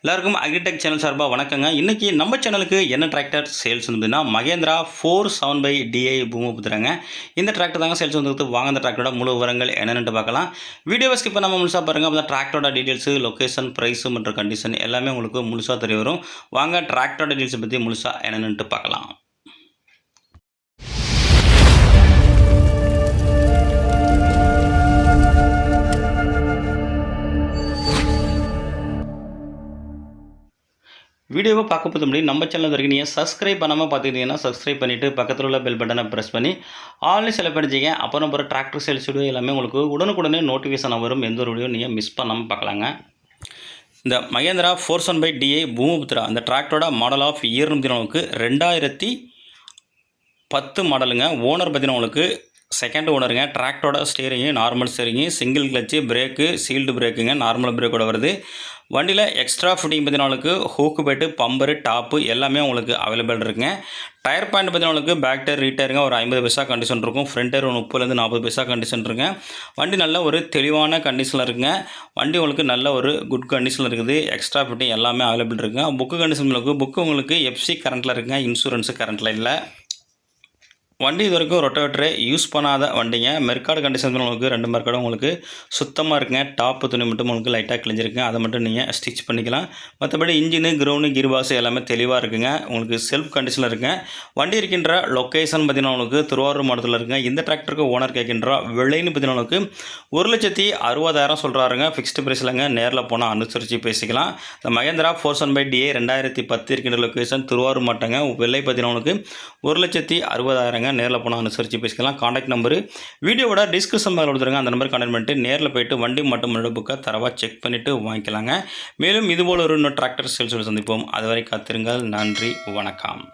எல்லாருக்கும் agritech channel சார்பாக வணக்கங்க. இன்றைக்கி நம்ம சேனலுக்கு என்ன டிராக்டர் சேல்ஸ் வந்துன்னா மகேந்திரா 470DI பூமிபுத்திரங்க. இந்த டிராக்டர் தாங்க சேல்ஸ் வந்துருக்கு. வாங்க அந்த டிராக்டரோட முழு விவரங்கள் என்னென்னு பார்க்கலாம். வீடியோவை ஸ்கிப் பண்ணாமல் முழுசாக பாருங்கள். அந்த டிராக்டரோட டீட்டெயில்ஸு, லொக்கேஷன், ப்ரைஸு மற்றும் கண்டிஷன் எல்லாமே உங்களுக்கு முழுசாக தெரிய வரும். வாங்க டிராக்டரோட டீட்டெயில்ஸை பற்றி முழுசாக என்னென்னு பார்க்கலாம். வீடியோவை பார்க்க போது முடியும். நம்ம சேனல் வரைக்கும் நீங்கள் சப்ஸ்கிரைப் பண்ணாமல் பார்த்துக்கிட்டீங்கன்னா சப்ஸ்கிரைப் பண்ணிவிட்டு பக்கத்தில் உள்ள பெல் பட்டனை ப்ரெஸ் பண்ணி ஆன்லைன் செலக்ட் பண்ணிச்சிங்க. அப்புறம் போகிற டிராக்டர் சேல்ஸ் வீடியோ எல்லாமே உங்களுக்கு உடனுக்குடனே நோட்டிஃபிகேஷன் வரும். எந்த ஒரு வீடியோ நீங்கள் மிஸ் பண்ணாமல் பார்க்கலாங்க. இந்த மகேந்திரா 470DI பூமிபுத்திரா அந்த டிராக்டரோட மாடல் ஆஃப் இயர் உங்களுக்கு 2010 மாடலுங்க. ஓனர் பார்த்தீங்கன்னா உங்களுக்கு செகண்ட் ஓனருங்க. டிராக்டரோட steering normal steering, single clutch, brake, sealed பிரேக்குங்க, நார்மல் பிரேக்கோட வருது. வண்டியில் எக்ஸ்ட்ரா ஃபிட்டிங் பார்த்தீங்கன்னா ஹூக்கு பெட்டு, பம்பரு, டாப்பு எல்லாமே உங்களுக்கு அவைலபிள் இருக்குங்க. டயர் பாயிண்ட் பார்த்தீங்கன்னா பேக் டயர் ரீட்டயருங்க ஒரு 50 பைசா கண்டிஷன் இருக்கும். ஃப்ரண்ட் டயர் 30 40 பைசா கண்டிஷன் இருக்குங்க. வண்டி நல்ல ஒரு தெளிவான கண்டிஷனில் இருக்குங்க. வண்டி உங்களுக்கு நல்ல ஒரு குட் கண்டிஷனில் இருக்குது. எக்ஸ்ட்ரா ஃபிட்டிங் எல்லாமே அவைலபிள் இருக்குங்க. புக்கு கண்டிஷன் புக்கு உங்களுக்கு எஃப்சி கரண்ட்டில் இருக்குங்க. இன்சூரன்ஸு கரண்ட்டில் இல்லை. வண்டி இது வரைக்கும் ரொட்டவேட்டரை யூஸ் பண்ணாத வண்டிங்க. மெர்காடு கண்டிஷன் உங்களுக்கு 2 மெர்காடும் உங்களுக்கு சுத்தமாக இருக்குங்க. டாப்பு துணி மட்டும் உங்களுக்கு லைட்டாக கிழிஞ்சிருக்குங்க. அதை மட்டும் நீங்கள் ஸ்டிச் பண்ணிக்கலாம். மற்றபடி இன்ஜினு, கிரவுண்டு, கிர்பாஸ் எல்லாமே தெளிவாக இருக்குங்க. உங்களுக்கு செல்ஃப் கண்டிஷனில் இருக்குங்க. வண்டி இருக்கின்ற லொக்கேஷன் பார்த்தீங்கன்னா உங்களுக்கு திருவாரூர் மாவட்டத்தில் இருக்குங்க. இந்த டிராக்டருக்கு ஓனர் கேட்கின்ற விலைன்னு பார்த்தீங்கன்னா உங்களுக்கு 1,60,000 சொல்கிறாருங்க. ஃபிக்ஸ்டு ப்ரைஸ்லங்க. நேரில் போனால் அனுசரித்து பேசிக்கலாம். இந்த மகேந்திரா 470DI 2010 இருக்கின்ற லொக்கேஷன் திருவாரூர் மாவட்டங்க. விலை பார்த்தீங்கன்னா உங்களுக்கு 1,60,000 நேரில் போனால் அனுசரித்து பேசிக்கலாம். காண்டாக்ட் நம்பரு வீடியோவோட டிஸ்கிரிப்ஷன் மேலே கொடுத்துருங்க. அந்த நம்பர் கான்டாக்ட் பண்ணிட்டு நேரில் போய்ட்டு வண்டி மட்டும் புக்கை தரவாக செக் பண்ணிவிட்டு வாங்கிக்கலாங்க. மேலும் இதுபோல் ஒரு இன்னும் டிராக்டர் சேல்ஸ் சந்திப்போம். அதுவரை காத்திருங்கள். நன்றி, வணக்கம்.